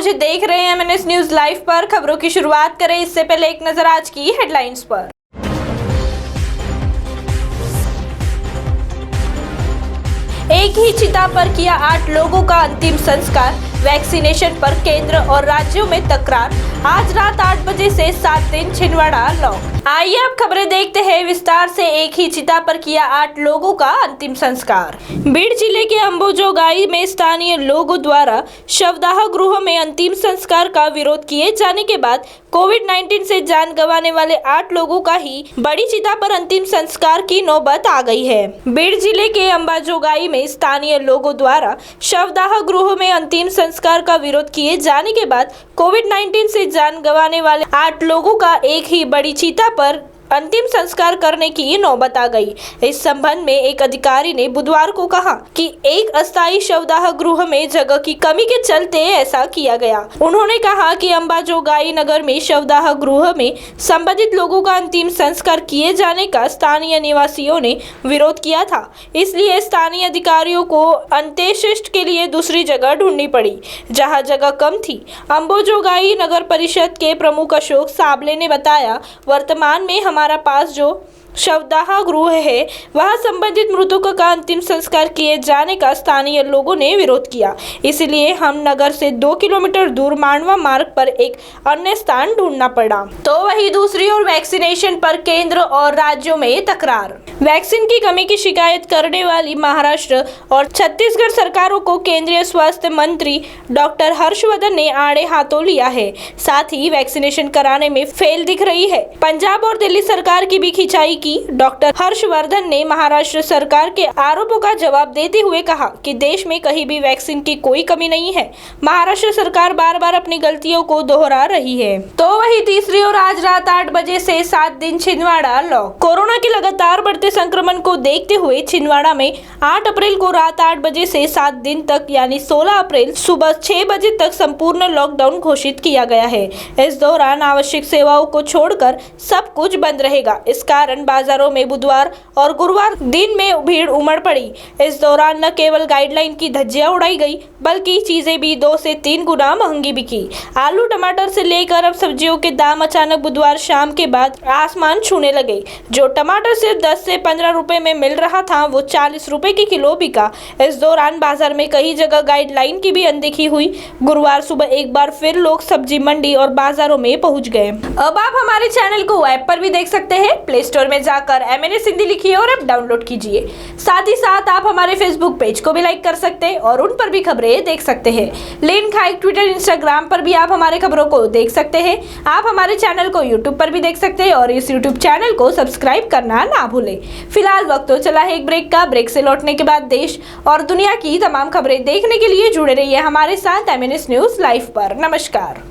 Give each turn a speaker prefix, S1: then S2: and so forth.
S1: मुझे देख रहे हैं MNS न्यूज लाइव पर। खबरों की शुरुआत करें इससे पहले एक नजर आज की हेडलाइंस पर। एक ही चिता पर किया 8 लोगों का अंतिम संस्कार। वैक्सीनेशन पर केंद्र और राज्यों में तकरार। आज रात 8 बजे से 7 दिन छिंदवाड़ा लॉक। आइए अब खबरें देखते हैं विस्तार से। एक ही चिता पर किया 8 लोगों का अंतिम संस्कार। बीड़ जिले के अंबोजोगाई में स्थानीय लोगों द्वारा शवदाह गृह में अंतिम संस्कार का विरोध किए जाने के बाद कोविड-19 से जान गंवाने वाले 8 लोगों का ही बड़ी चिता पर अंतिम संस्कार की नौबत आ गई है। बीड़ जिले के अंबाजोगाई में स्थानीय लोगों द्वारा शवदाह गृह में अंतिम संस्कार का विरोध किए जाने के बाद कोविड-19 से जान गंवाने वाले 8 लोगों का एक ही बड़ी चिता पर अंतिम संस्कार करने की नौबत आ गई। इस संबंध में एक अधिकारी ने बुधवार को कहा कि एक अस्थायी शवदाह गृह में जगह की कमी के चलते ऐसा किया गया। उन्होंने कहा कि अंबाजोगाई नगर में शवदाह गृह में संबंधित लोगों का अंतिम संस्कार किए जाने का स्थानीय निवासियों ने विरोध किया था, इसलिए स्थानीय अधिकारियों को अंत्येष्टि के लिए दूसरी जगह ढूंढनी पड़ी जहाँ जगह कम थी। अंबाजोगाई नगर परिषद के प्रमुख अशोक साबले ने बताया, वर्तमान में हमारा पास जो शवदाह गृह है वह संबंधित मृतकों का अंतिम संस्कार किए जाने का स्थानीय लोगों ने विरोध किया, इसलिए हम नगर से 2 किलोमीटर दूर मांडवा मार्ग पर एक अन्य स्थान ढूंढना पड़ा। तो वहीं दूसरी ओर वैक्सीनेशन पर केंद्र और राज्यों में तकरार। वैक्सीन की कमी की शिकायत करने वाली महाराष्ट्र और छत्तीसगढ़ सरकारों को केंद्रीय स्वास्थ्य मंत्री डॉक्टर हर्षवर्धन ने आड़े हाथों लिया है, साथ ही वैक्सीनेशन कराने में फेल दिख रही है। पंजाब और दिल्ली सरकार की भी खिंचाई की डॉक्टर हर्षवर्धन ने महाराष्ट्र सरकार के आरोपों का जवाब देते हुए कहा कि देश में कहीं भी वैक्सीन की कोई कमी नहीं है। महाराष्ट्र सरकार बार बार अपनी गलतियों को दोहरा रही है। तो वहीं तीसरी ओर आज रात 8 बजे से 7 दिन छिंदवाड़ा लॉक। कोरोना के लगातार बढ़ते संक्रमण को देखते हुए छिंदवाड़ा में 8 अप्रैल को रात 8 बजे से 7 दिन तक यानी 16 अप्रैल सुबह 6 बजे तक संपूर्ण लॉकडाउन घोषित किया गया है। इस दौरान आवश्यक सेवाओं को छोड़कर सब कुछ बंद रहेगा। इस कारण बाजारों में बुधवार और गुरुवार दिन में भीड़ उमड़ पड़ी। इस दौरान न केवल गाइडलाइन की धज्जियां उड़ाई गई बल्कि चीजें भी 2 से 3 गुना महंगी बिकी। आलू टमाटर से लेकर अब सब्जियों के दाम अचानक बुधवार शाम के बाद आसमान छूने लगे। जो टमाटर सिर्फ 10 से 15 रुपए में मिल रहा था वो 40 रुपए की किलो बिका। इस दौरान बाजार में कई जगह गाइडलाइन की भी अनदेखी हुई। गुरुवार सुबह एक बार फिर लोग सब्जी मंडी और बाजारों में पहुँच गए। अब आप हमारे चैनल को ऐप पर भी देख सकते हैं। प्ले स्टोर में जाकर MNS हिंदी लिखिए और ऐप डाउनलोड कीजिए। साथ ही साथ आप हमारे फेसबुक पेज को भी लाइक कर सकते हैं और उन पर भी खबरें देख सकते हैं। लिंक हाइक ट्विटर इंस्टाग्राम पर भी आप हमारे खबरों को देख सकते हैं। आप हमारे चैनल को यूट्यूब पर भी देख सकते हैं और इस यूट्यूब चैनल को सब्सक्राइब करना ना भूलें। फिलहाल वक्त तो चला है एक ब्रेक का। ब्रेक से लौटने के बाद देश और दुनिया की तमाम खबरें देखने के लिए जुड़े रहिए हमारे साथ MNS न्यूज लाइव पर। नमस्कार।